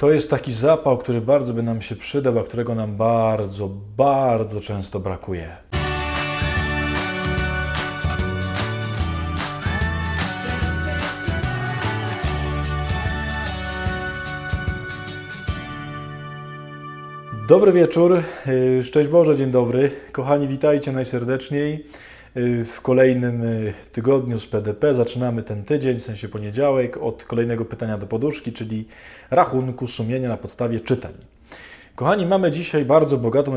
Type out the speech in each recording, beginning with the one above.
To jest taki zapał, który bardzo by nam się przydał, a którego nam bardzo, bardzo często brakuje. Dobry wieczór, szczęść Boże, dzień dobry. Kochani, witajcie najserdeczniej w kolejnym tygodniu z PDP. Zaczynamy ten tydzień, w sensie poniedziałek, od kolejnego pytania do poduszki, czyli rachunku sumienia na podstawie czytań. Kochani, mamy dzisiaj bardzo bogatą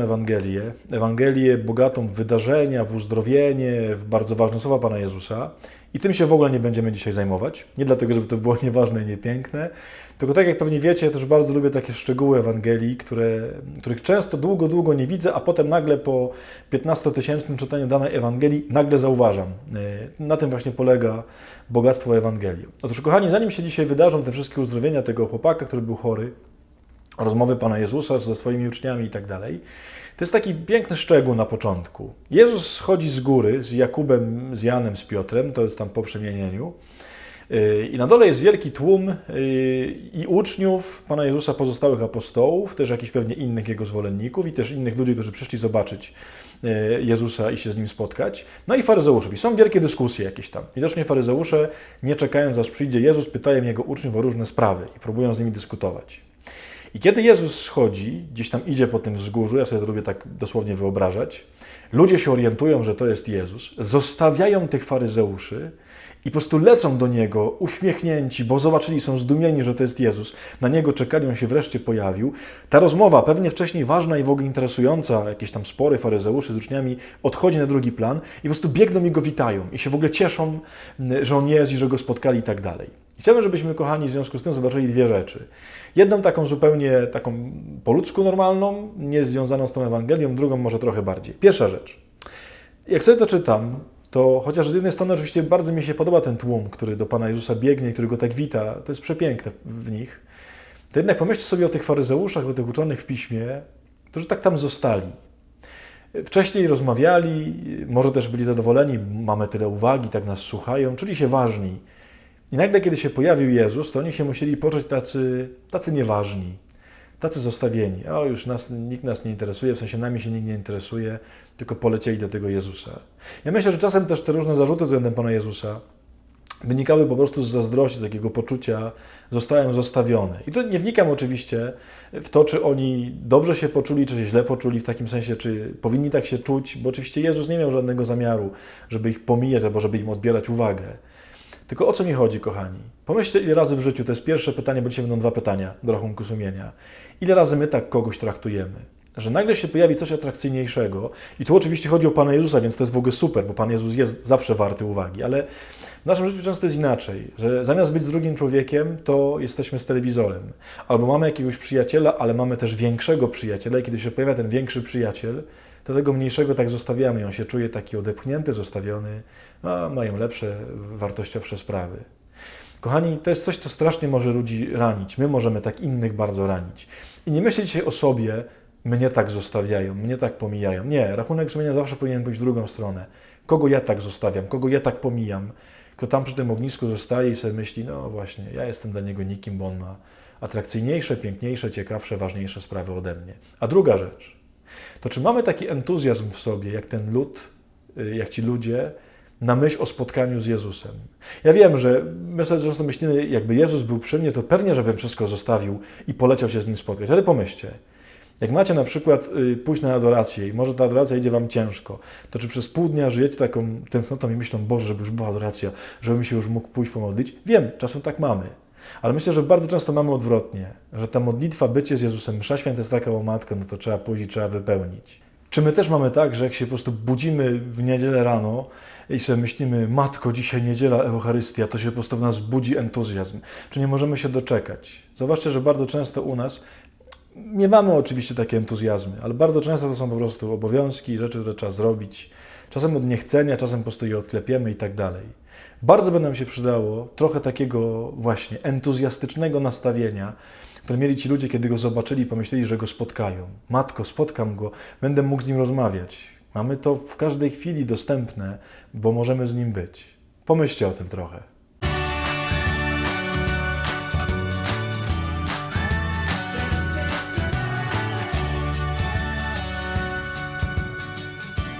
Ewangelię bogatą w wydarzenia, w uzdrowienie, w bardzo ważne słowa Pana Jezusa. I tym się w ogóle nie będziemy dzisiaj zajmować. Nie dlatego, żeby to było nieważne i niepiękne, tylko tak jak pewnie wiecie, ja też bardzo lubię takie szczegóły Ewangelii, których często długo nie widzę, a potem nagle po 15-tysięcznym czytaniu danej Ewangelii nagle zauważam. Na tym właśnie polega bogactwo Ewangelii. Otóż kochani, zanim się dzisiaj wydarzą te wszystkie uzdrowienia tego chłopaka, który był chory, rozmowy Pana Jezusa ze swoimi uczniami i tak dalej, to jest taki piękny szczegół na początku. Jezus schodzi z góry z Jakubem, z Janem, z Piotrem, to jest tam po przemienieniu, i na dole jest wielki tłum i uczniów Pana Jezusa, pozostałych apostołów, też jakichś pewnie innych Jego zwolenników i też innych ludzi, którzy przyszli zobaczyć Jezusa i się z Nim spotkać. No i faryzeuszów. I są wielkie dyskusje jakieś tam. Widocznie faryzeusze, nie czekając aż przyjdzie Jezus, pytają Jego uczniów o różne sprawy i próbują z nimi dyskutować. I kiedy Jezus schodzi, gdzieś tam idzie po tym wzgórzu, ja sobie to lubię tak dosłownie wyobrażać, ludzie się orientują, że to jest Jezus, zostawiają tych faryzeuszy i po prostu lecą do Niego uśmiechnięci, bo zobaczyli, są zdumieni, że to jest Jezus. Na Niego czekali, On się wreszcie pojawił. Ta rozmowa, pewnie wcześniej ważna i w ogóle interesująca, jakieś tam spory faryzeuszy z uczniami, odchodzi na drugi plan i po prostu biegną i Go witają i się w ogóle cieszą, że On jest i że Go spotkali i tak dalej. I chciałbym, żebyśmy, kochani, w związku z tym zobaczyli dwie rzeczy. Jedną taką zupełnie taką po ludzku normalną, nie związaną z tą Ewangelią, drugą może trochę bardziej. Pierwsza rzecz. Jak sobie to czytam, to chociaż z jednej strony oczywiście bardzo mi się podoba ten tłum, który do Pana Jezusa biegnie, który Go tak wita, to jest przepiękne w nich, to jednak pomyślcie sobie o tych faryzeuszach, o tych uczonych w Piśmie, którzy tak tam zostali. Wcześniej rozmawiali, może też byli zadowoleni, mamy tyle uwagi, tak nas słuchają, czuli się ważni. I nagle, kiedy się pojawił Jezus, to oni się musieli poczuć tacy nieważni, tacy zostawieni. O, już nikt nas nie interesuje, w sensie nami się nikt nie interesuje, tylko polecieli do tego Jezusa. Ja myślę, że czasem też te różne zarzuty względem Pana Jezusa wynikały po prostu z zazdrości, z takiego poczucia, zostałem zostawiony. I tu nie wnikam oczywiście w to, czy oni dobrze się poczuli, czy się źle poczuli, w takim sensie, czy powinni tak się czuć, bo oczywiście Jezus nie miał żadnego zamiaru, żeby ich pomijać albo żeby im odbierać uwagę. Tylko o co mi chodzi, kochani? Pomyślcie, ile razy w życiu, to jest pierwsze pytanie, bo dzisiaj będą dwa pytania do rachunku sumienia. Ile razy my tak kogoś traktujemy? Że nagle się pojawi coś atrakcyjniejszego i tu oczywiście chodzi o Pana Jezusa, więc to jest w ogóle super, bo Pan Jezus jest zawsze warty uwagi, ale w naszym życiu często jest inaczej, że zamiast być z drugim człowiekiem, to jesteśmy z telewizorem. Albo mamy jakiegoś przyjaciela, ale mamy też większego przyjaciela i kiedy się pojawia ten większy przyjaciel, to tego mniejszego tak zostawiamy. On się czuje taki odepchnięty, zostawiony, a mają lepsze, wartościowsze sprawy. Kochani, to jest coś, co strasznie może ludzi ranić. My możemy tak innych bardzo ranić. I nie myślcie dzisiaj o sobie, mnie tak zostawiają, mnie tak pomijają. Nie, rachunek sumienia zawsze powinien być w drugą stronę. Kogo ja tak zostawiam, kogo ja tak pomijam, kto tam przy tym ognisku zostaje i sobie myśli, no właśnie, ja jestem dla niego nikim, bo on ma atrakcyjniejsze, piękniejsze, ciekawsze, ważniejsze sprawy ode mnie. A druga rzecz, to czy mamy taki entuzjazm w sobie, jak ten lud, jak ci ludzie, na myśl o spotkaniu z Jezusem. Ja wiem, że my sobie często myślimy, jakby Jezus był przy mnie, to pewnie, żebym wszystko zostawił i poleciał się z Nim spotkać. Ale pomyślcie, jak macie na przykład pójść na adorację i może ta adoracja idzie Wam ciężko, to czy przez pół dnia żyjecie taką tęsknotą i myślą, Boże, żeby już była adoracja, żebym się już mógł pójść pomodlić? Wiem, czasem tak mamy. Ale myślę, że bardzo często mamy odwrotnie, że ta modlitwa, bycie z Jezusem, msza święta jest taka o matkę, no to trzeba pójść i trzeba wypełnić. Czy my też mamy tak, że jak się po prostu budzimy w niedzielę rano i sobie myślimy, Matko, dzisiaj niedziela, Eucharystia, to się po prostu w nas budzi entuzjazm. Czy nie możemy się doczekać? Zobaczcie, że bardzo często u nas miewamy oczywiście takie entuzjazmy, ale bardzo często to są po prostu obowiązki, rzeczy, które trzeba zrobić. Czasem od niechcenia, czasem po prostu je odklepiemy i tak dalej. Bardzo by nam się przydało trochę takiego właśnie entuzjastycznego nastawienia, które mieli ci ludzie, kiedy go zobaczyli i pomyśleli, że go spotkają. Matko, spotkam go, będę mógł z nim rozmawiać. Mamy to w każdej chwili dostępne, bo możemy z nim być. Pomyślcie o tym trochę.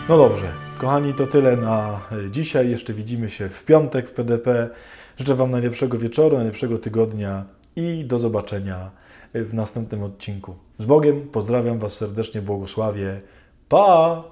No dobrze, kochani, to tyle na dzisiaj. Jeszcze widzimy się w piątek w PDP. Życzę Wam najlepszego wieczoru, najlepszego tygodnia i do zobaczenia w następnym odcinku. Z Bogiem, pozdrawiam Was serdecznie, błogosławię. Pa!